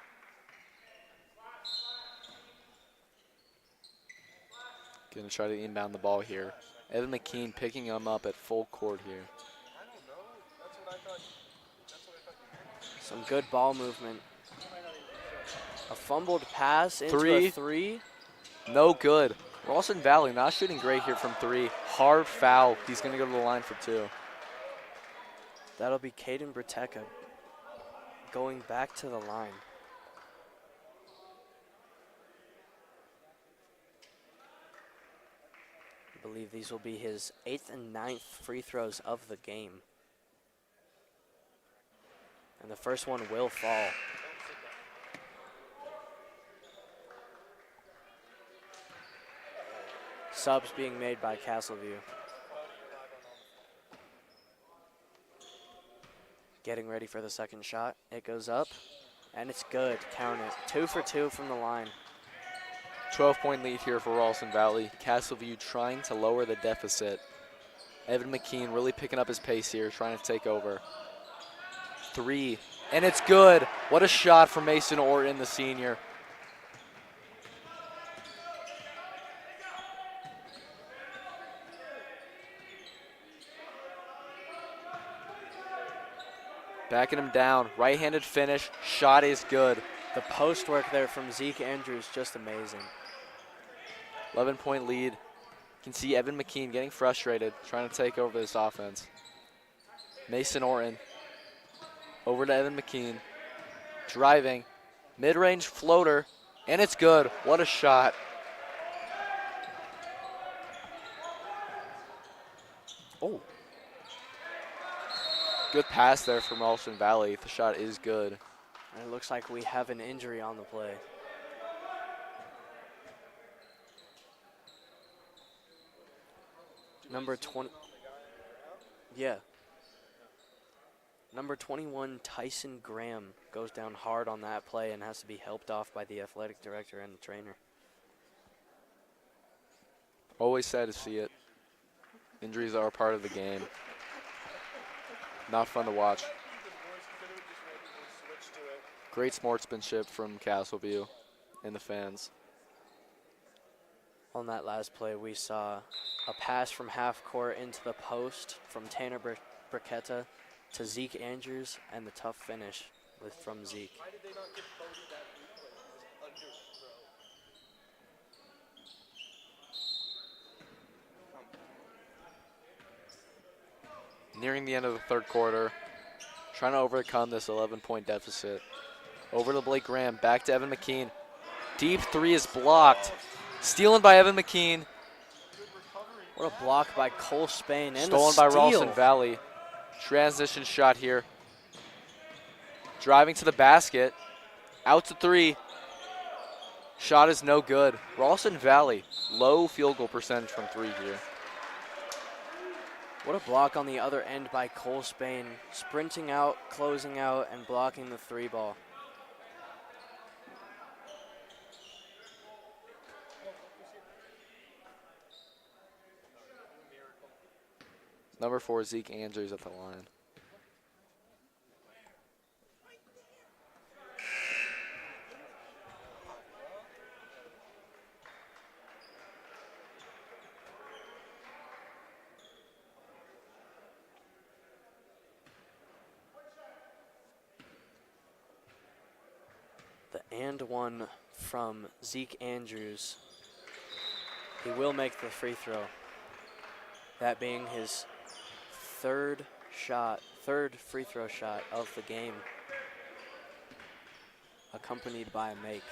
Gonna try to inbound the ball here. Evan McKean picking him up at full court here. Some good ball movement. A fumbled pass into Three. a three. No good. Ralston Valley not shooting great here from three. Hard foul. He's gonna go to the line for two. That'll be Caden Bertecca going back to the line. I believe these will be his 8th and 9th free throws of the game. And the first one will fall. Subs being made by Castleview. Getting ready for the second shot. It goes up, and it's good. Count it. 2 for 2 from the line. 12-point lead here for Ralston Valley. Castleview trying to lower the deficit. Evan McKean really picking up his pace here, trying to take over. Three, and it's good. What a shot from Mason Orton, the senior. Backing him down, right-handed finish, shot is good. The post work there from Zeke Andrews, just amazing. 11-point lead. You can see Evan McKean getting frustrated, trying to take over this offense. Mason Orton over to Evan McKean. Driving, mid-range floater, and it's good. What a shot. Oh. Good pass there from Ralston Valley. The shot is good. And it looks like we have an injury on the play. Number 20. Yeah. Number 21, Tyson Graham, goes down hard on that play and has to be helped off by the athletic director and the trainer. Always sad to see it. Injuries are a part of the game. Not fun to watch. Great sportsmanship from Castleview and the fans. On that last play, we saw a pass from half court into the post from Tanner Briquetta to Zeke Andrews, and the tough finish from Zeke. Why did they not give Cody that replay? It was underthrow. Nearing the end of the third quarter, trying to overcome this 11-point deficit. Over to Blake Graham, back to Evan McKean. Deep three is blocked. Stealen by Evan McKean. What a block by Cole Spain, and Stolen a steal. by Ralston Valley. Transition shot here. Driving to the basket. Out to three. Shot is no good. Ralston Valley, low field goal percentage from three here. What a block on the other end by Cole Spain. Sprinting out, closing out, and blocking the three ball. Number 4, Zeke Andrews at the line. The and one from Zeke Andrews. He will make the free throw. That being his third free throw shot of the game, accompanied by a make.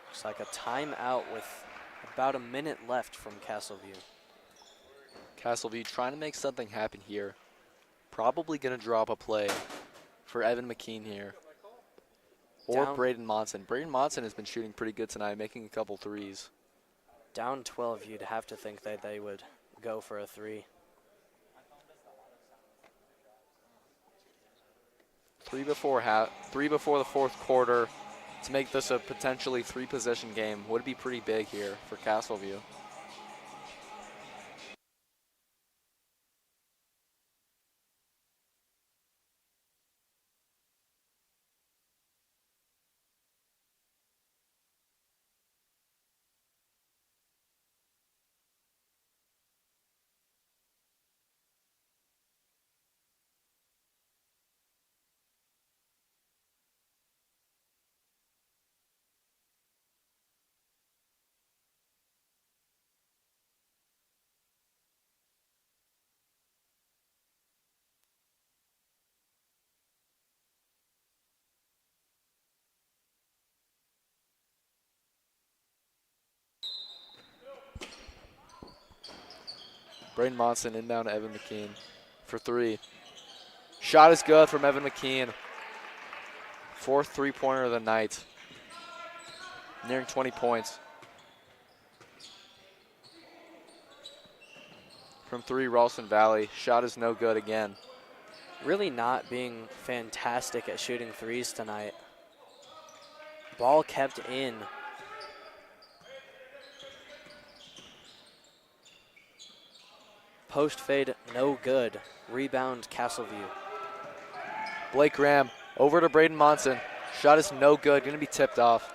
Looks like a timeout with about a minute left from Castleview. Castleview trying to make something happen here. Probably going to drop a play for Evan McKean here. or Down. Braden Monson. Braden Monson has been shooting pretty good tonight, making a couple threes. Down 12, you'd have to think that they would go for a 3. Three before the fourth quarter to make this a potentially 3-possession game would be pretty big here for Castleview. Braden Monson inbound to Evan McKean for 3. Shot is good from Evan McKean. 4th three-pointer of the night. Nearing 20 points. From 3, Ralston Valley. Shot is no good again. Really not being fantastic at shooting 3s tonight. Ball kept in. Post fade, no good. Rebound, Castleview. Blake Graham over to Braden Monson. Shot is no good, going to be tipped off.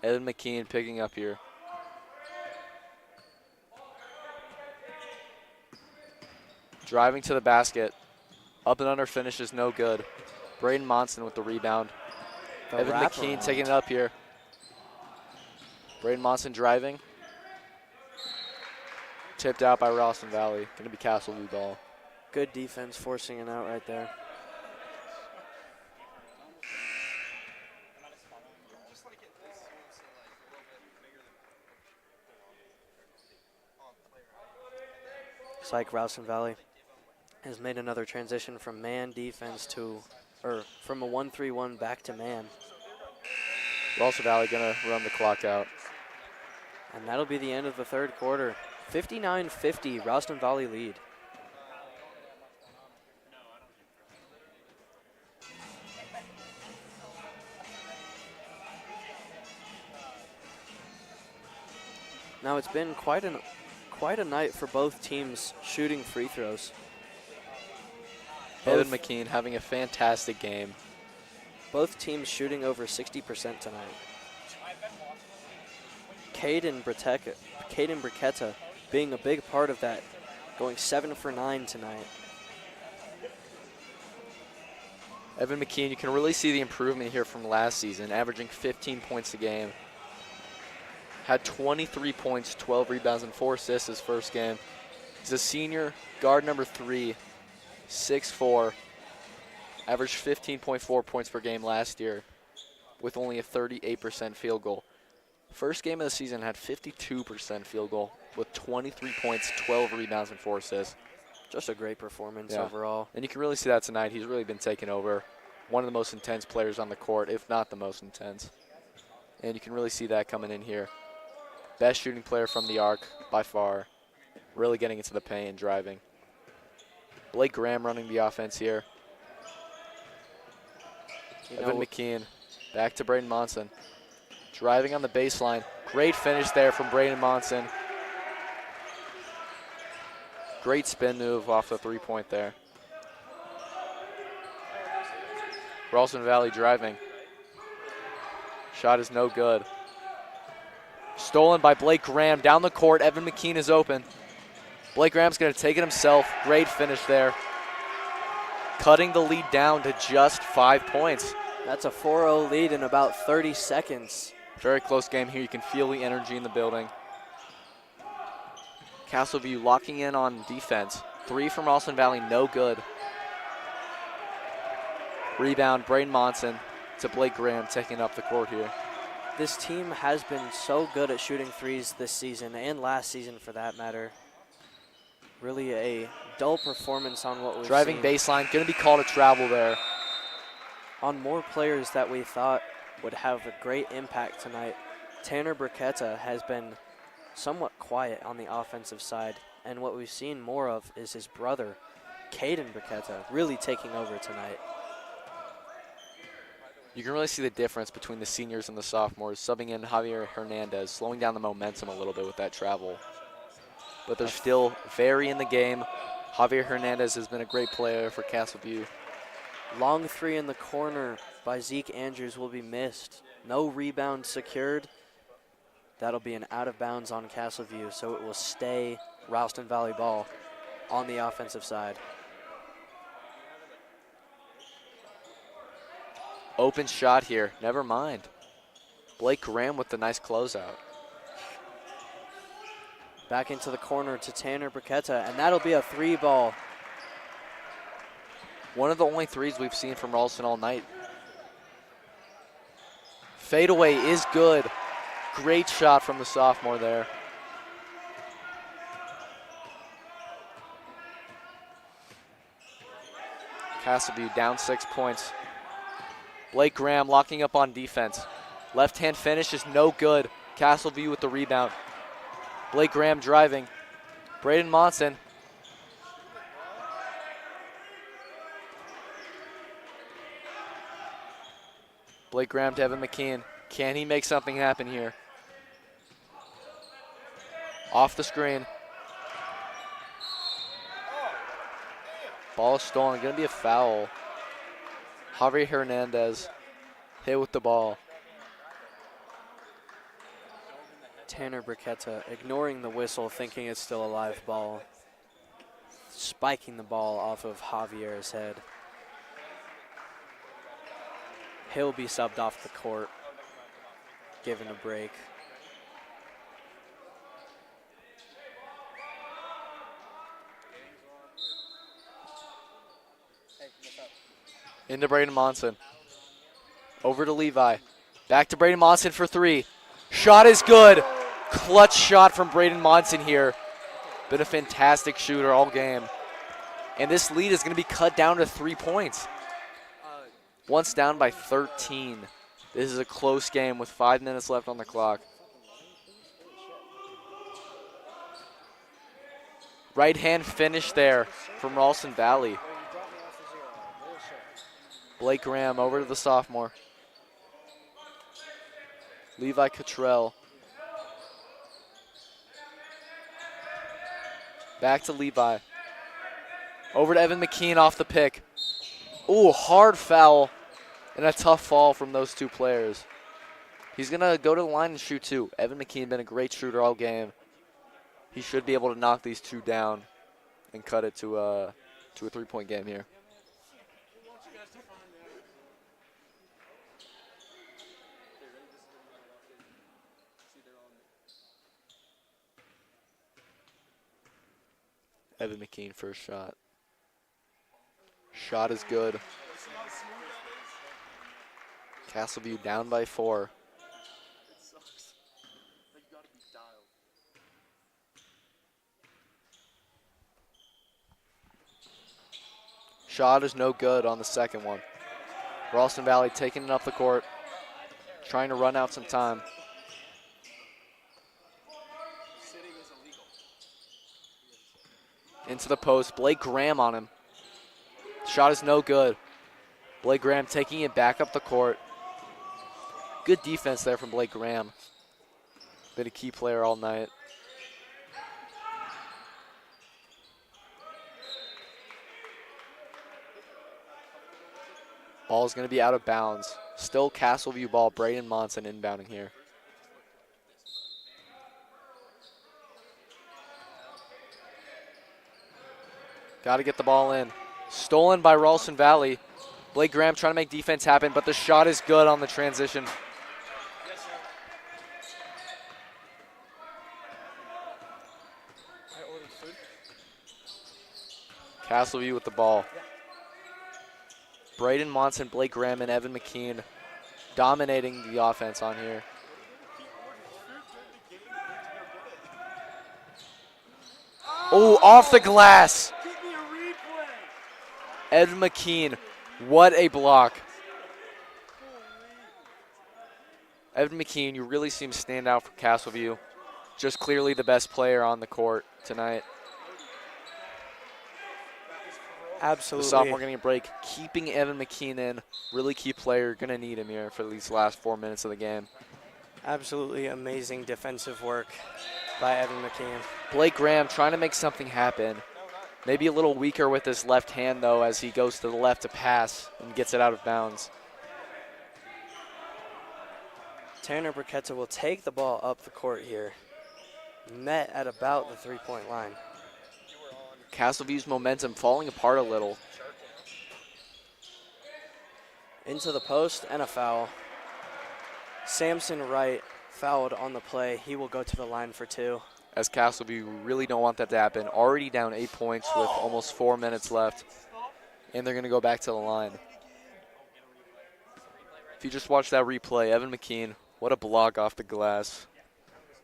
Evan McKean picking up here. Driving to the basket. Up and under finish is no good. Braden Monson with the rebound. The Evan wraparound. McKean taking it up here. Braden Monson driving. Tipped out by Ralston Valley. Going to be Castleview ball. Good defense forcing it out right there. Looks like Ralston Valley has made another transition from man defense from a 1-3-1 back to man. Ralston Valley going to run the clock out. And that'll be the end of the third quarter. 59-50, Ralston Valley lead. Now it's been quite a night for both teams shooting free throws. Evan McKean having a fantastic game. Both teams shooting over 60% tonight. Caden Briquetta being a big part of that, going 7 for 9 tonight. Evan McKean, you can really see the improvement here from last season, averaging 15 points a game. Had 23 points, 12 rebounds, and 4 assists his first game. He's a senior, guard number 3, 6'4", averaged 15.4 points per game last year with only a 38% field goal. First game of the season had 52% field goal with 23 points, 12 rebounds, and 4 assists. Just a great performance overall. And you can really see that tonight. He's really been taking over. One of the most intense players on the court, if not the most intense. And you can really see that coming in here. Best shooting player from the arc by far. Really getting into the paint and driving. Blake Graham running the offense here. Evan McKean back to Braden Monson. Driving on the baseline. Great finish there from Braden Monson. Great spin move off the three-point there. Ralston Valley driving. Shot is no good. Stolen by Blake Graham. Down the court, Evan McKean is open. Blake Graham's going to take it himself. Great finish there. Cutting the lead down to just 5 points. That's a 4-0 lead in about 30 seconds. Very close game here. You can feel the energy in the building. Castleview locking in on defense. 3 from Ralston Valley, no good. Rebound, Braden Monson to Blake Graham taking up the court here. This team has been so good at shooting threes this season and last season for that matter. Really a dull performance on what we've Driving seen. baseline, going to be called a travel there. On more players that we thought would have a great impact tonight, Tanner Briquetta has been somewhat quiet on the offensive side, and what we've seen more of is his brother, Caden Briquetta, really taking over tonight. You can really see the difference between the seniors and the sophomores, subbing in Javier Hernandez, slowing down the momentum a little bit with that travel. But they're still very in the game. Javier Hernandez has been a great player for Castleview. Long three in the corner by Zeke Andrews will be missed. No rebound secured. That'll be an out of bounds on Castleview, so it will stay Ralston Valley ball on the offensive side. Open shot here, never mind. Blake Graham with the nice closeout. Back into the corner to Tanner Briquetta, and that'll be a three ball. One of the only threes we've seen from Ralston all night. Fadeaway is good. Great shot from the sophomore there. Castleview down 6 points. Blake Graham locking up on defense. Left hand finish is no good. Castleview with the rebound. Blake Graham driving. Braden Monson. Blake Graham to Evan McKean. Can he make something happen here? Off the screen. Ball is stolen. Going to be a foul. Javier Hernandez hit with the ball. Tanner Briquetta ignoring the whistle, thinking it's still a live ball. Spiking the ball off of Javier's head. He'll be subbed off the court, given a break. Into Braden Monson. Over to Levi. Back to Braden Monson for three. Shot is good. Clutch shot from Braden Monson here. Been a fantastic shooter all game. And this lead is going to be cut down to 3 points. Once down by 13. This is a close game with 5 minutes left on the clock. Right hand finish there from Ralston Valley. Blake Graham over to the sophomore. Levi Cottrell. Back to Levi. Over to Evan McKean off the pick. Ooh, hard foul and a tough fall from those two players. He's going to go to the line and shoot two. Evan McKean been a great shooter all game. He should be able to knock these two down and cut it to a 3-point game here. Evan McKean first shot. Shot is good. Castleview down by 4. Shot is no good on the second one. Ralston Valley taking it up the court, trying to run out some time. Into the post, Blake Graham on him. Shot is no good. Blake Graham taking it back up the court. Good defense there from Blake Graham. Been a key player all night. Ball is going to be out of bounds. Still Castleview ball. Braden Monson inbounding here. Got to get the ball in. Stolen by Ralston Valley. Blake Graham trying to make defense happen, but the shot is good on the transition. Castleview with the ball. Braden Monson, Blake Graham, and Evan McKean dominating the offense on here. Oh, off the glass. Evan McKean, what a block. Evan McKean, you really seem to stand out for Castleview. Just clearly the best player on the court tonight. Absolutely. The sophomore getting a break, keeping Evan McKean in. Really key player, going to need him here for these last 4 minutes of the game. Absolutely amazing defensive work by Evan McKean. Blake Graham trying to make something happen. Maybe a little weaker with his left hand, though, as he goes to the left to pass and gets it out of bounds. Tanner Burketta will take the ball up the court here. Met at about the three-point line. Castleview's momentum falling apart a little. Into the post and a foul. Samson Wright fouled on the play. He will go to the line for 2. As Castleview really don't want that to happen. Already down 8 points with almost 4 minutes left. And they're going to go back to the line. If you just watch that replay, Evan McKean, what a block off the glass.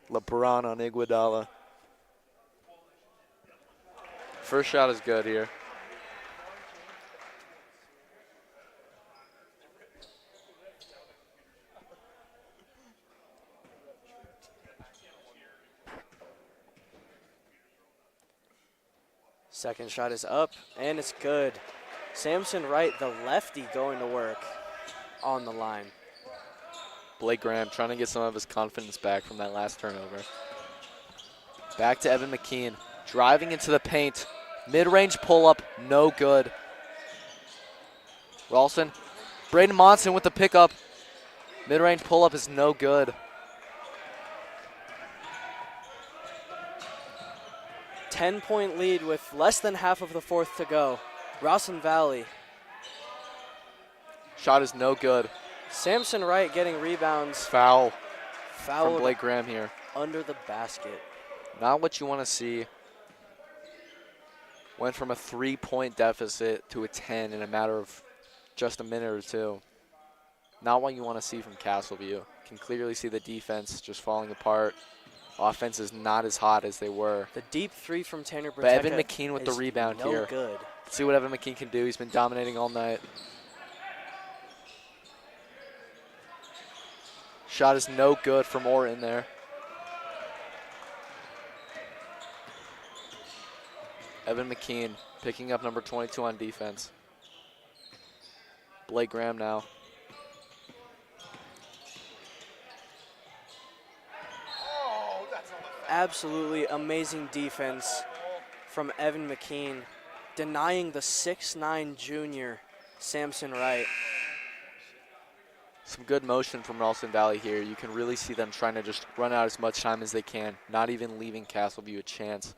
LeBron on Iguodala. First shot is good here. Second shot is up, and it's good. Samson Wright, the lefty, going to work on the line. Blake Graham trying to get some of his confidence back from that last turnover. Back to Evan McKean, driving into the paint. Mid-range pull-up, no good. Ralston, Braden Monson with the pickup. Mid-range pull-up is no good. 10-point lead with less than half of the fourth to go. Ralston Valley. Shot is no good. Samson Wright getting rebounds. Foul Fouled from Blake Graham here. under the basket. Not what you want to see. Went from a 3-point deficit to a 10 in a matter of just a minute or two. Not what you want to see from Castleview. Can clearly see the defense just falling apart. Offense is not as hot as they were. The deep three from Tanner Burketta. But Evan McKean with the rebound no here. Good. Let's see what Evan McKean can do. He's been dominating all night. Shot is no good for more in there. Evan McKean picking up number 22 on defense. Blake Graham now. Absolutely amazing defense from Evan McKean, denying the 6'9" junior Samson Wright. Some good motion from Ralston Valley here. You can really see them trying to just run out as much time as they can, not even leaving Castleview a chance.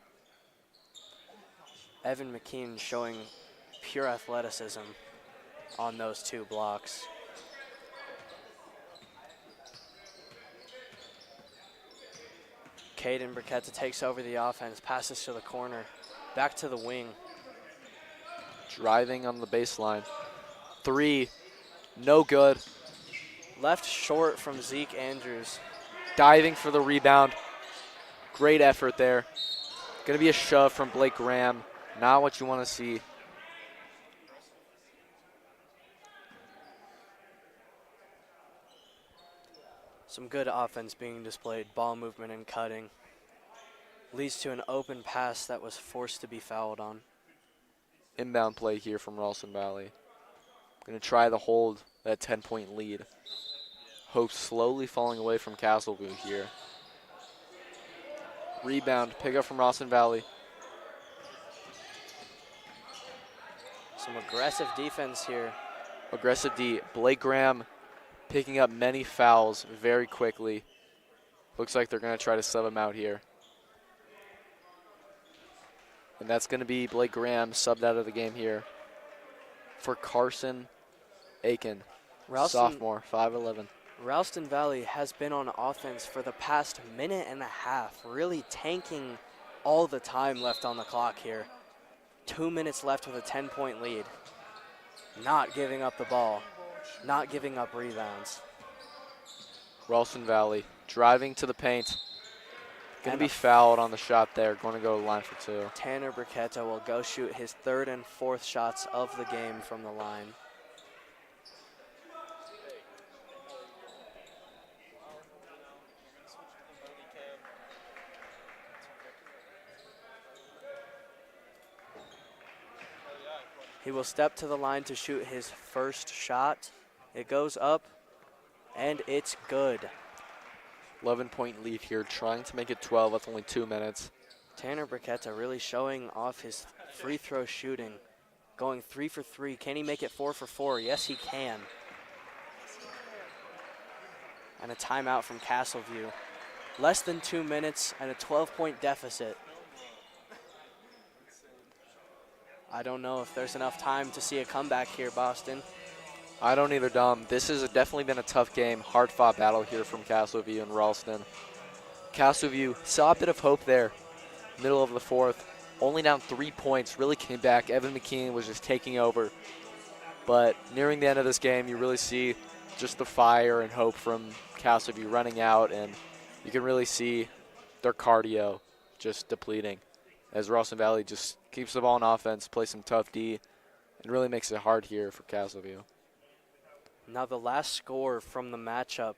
Evan McKean showing pure athleticism on those 2 blocks. Caden Burketta takes over the offense, passes to the corner, back to the wing. Driving on the baseline. 3, no good. Left short from Zeke Andrews. Diving for the rebound. Great effort there. Going to be a shove from Blake Graham. Not what you want to see. Some good offense being displayed, ball movement and cutting. Leads to an open pass that was forced to be fouled on. Inbound play here from Ralston Valley. Going to try to hold that 10-point lead. Hope slowly falling away from Castleview here. Rebound, pick up from Ralston Valley. Some aggressive defense here. Aggressive D. Blake Graham picking up many fouls very quickly. Looks like they're going to try to sub him out here. And that's going to be Blake Graham subbed out of the game here for Carson Aiken, sophomore, 5'11". Ralston Valley has been on offense for the past minute and a half, really tanking all the time left on the clock here. 2 minutes left with a 10-point lead. Not giving up the ball, not giving up rebounds. Ralston Valley driving to the paint. Going And to be fouled on the shot there. Going to go to the line for 2. Tanner Briquetta will go shoot his 3rd and 4th shots of the game from the line. He will step to the line to shoot his first shot. It goes up, and it's good. 11-point lead here, trying to make it 12 with only 2 minutes. Tanner Briquetta really showing off his free throw shooting. Going 3 for 3. Can he make it 4 for 4? Yes, he can. And a timeout from Castleview. Less than 2 minutes and a 12-point deficit. I don't know if there's enough time to see a comeback here, Boston. I don't either, Dom. This has definitely been a tough game. Hard-fought battle here from Castleview and Ralston. Castleview saw a bit of hope there. Middle of the 4th. Only down 3 points. Really came back. Evan McKean was just taking over. But nearing the end of this game, you really see just the fire and hope from Castleview running out. And you can really see their cardio just depleting as Ralston Valley just keeps the ball on offense, plays some tough D, and really makes it hard here for Castleview. Now the last score from the matchup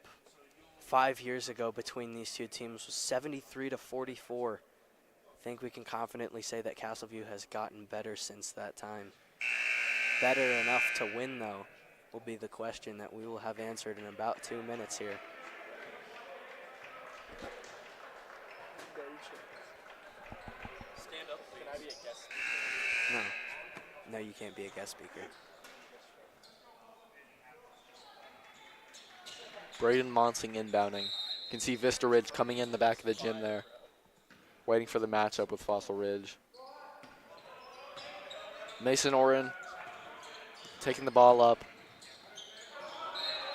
5 years ago between these two teams was 73-44. I think we can confidently say that Castleview has gotten better since that time. Better enough to win, though, will be the question that we will have answered in about 2 minutes here. Stand up. Can I be a guest speaker? No, you can't be a guest speaker. Braden Monsing inbounding. You can see Vista Ridge coming in the back of the gym there, waiting for the matchup with Fossil Ridge. Mason Oren taking the ball up.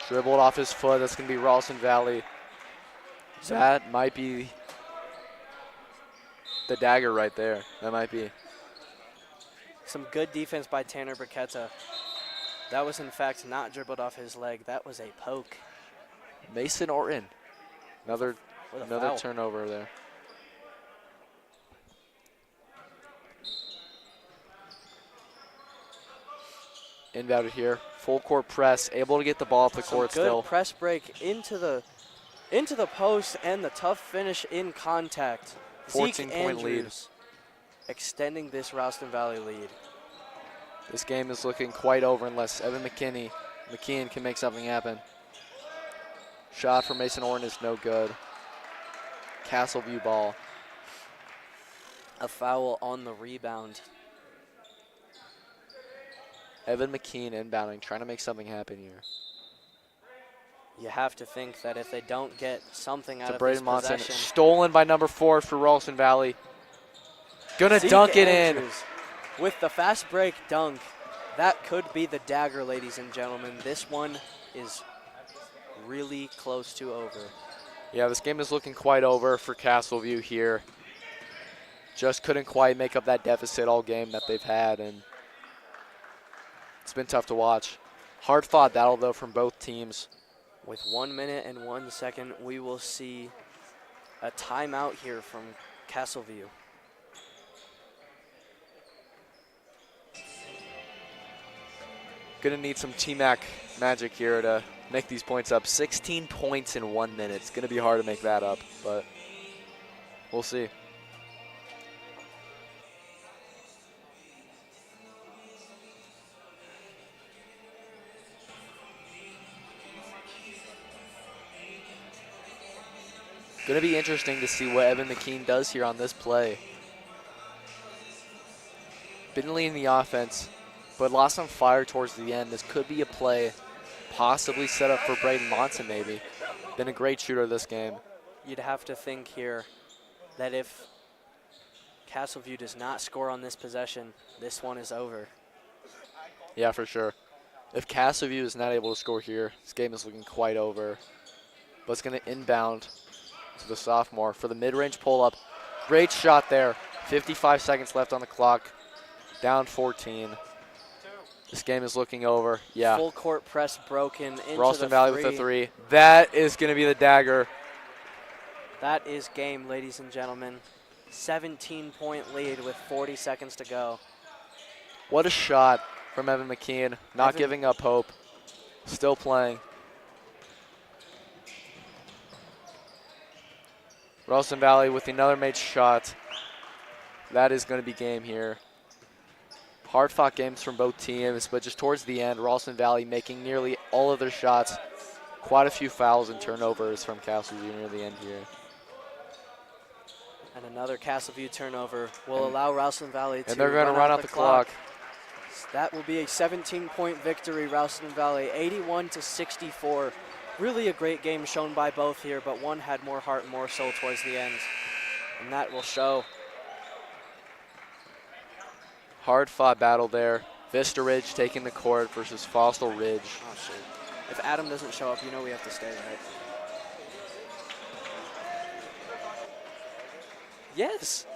Dribbled off his foot. That's going to be Ralston Valley. That might be the dagger right there. That might be. Some good defense by Tanner Briquetta. That was, in fact, not dribbled off his leg. That was a poke. Mason Orton. Another foul. turnover there. Inbounded here. Full court press. Able to get the ball up the court Good still. press break into the post and the tough finish in contact. 14-point lead. Extending this Ralston Valley lead. This game is looking quite over unless Evan McKean can make something happen. Shot from Mason Orton is no good. Castleview ball. A foul on the rebound. Evan McKean inbounding, trying to make something happen here. You have to think that if they don't get something out To of Braden this Monson. possession. Stolen by number 4 for Ralston Valley. Gonna Zeke dunk it in. Andrews with the fast break dunk. That could be the dagger, ladies and gentlemen. This one is really close to over. Yeah, this game is looking quite over for Castleview here. Just couldn't quite make up that deficit all game that they've had, and it's been tough to watch. Hard-fought battle, though, from both teams. With 1 minute and 1 second, we will see a timeout here from Castleview. Gonna need some T-Mac magic here to make these points up. 16 points in 1 minute. It's gonna be hard to make that up, but we'll see. Gonna be interesting to see what Evan McKean does here on this play. Been leading the offense, but lost some fire towards the end. This could be a play possibly set up for Braden Monson maybe. Been a great shooter this game. You'd have to think here that if Castleview does not score on this possession, this one is over. Yeah, for sure. If Castleview is not able to score here, this game is looking quite over. But it's going to inbound to the sophomore for the mid-range pull-up. Great shot there. 55 seconds left on the clock. Down 14. This game is looking over. Yeah. Full court press broken into Ralston the Valley three. with the 3. That is going to be the dagger. That is game, ladies and gentlemen. 17-point lead with 40 seconds to go. What a shot from Evan McKean. Not Evan- giving up hope. Still playing. Ralston Valley with another made shot. That is going to be game here. Hard-fought games from both teams, but just towards the end, Ralston Valley making nearly all of their shots. Quite a few fouls and turnovers from Castleview near the end here. And another Castleview turnover will allow Ralston Valley to And they're going to run out the clock. That will be a 17-point victory, Ralston Valley, 81-64. Really a great game shown by both here, but one had more heart and more soul towards the end. And that will show. Hard-fought battle there. Vista Ridge taking the court versus Fossil Ridge. Oh, shoot. If Adam doesn't show up, you know we have to stay, right? Yes.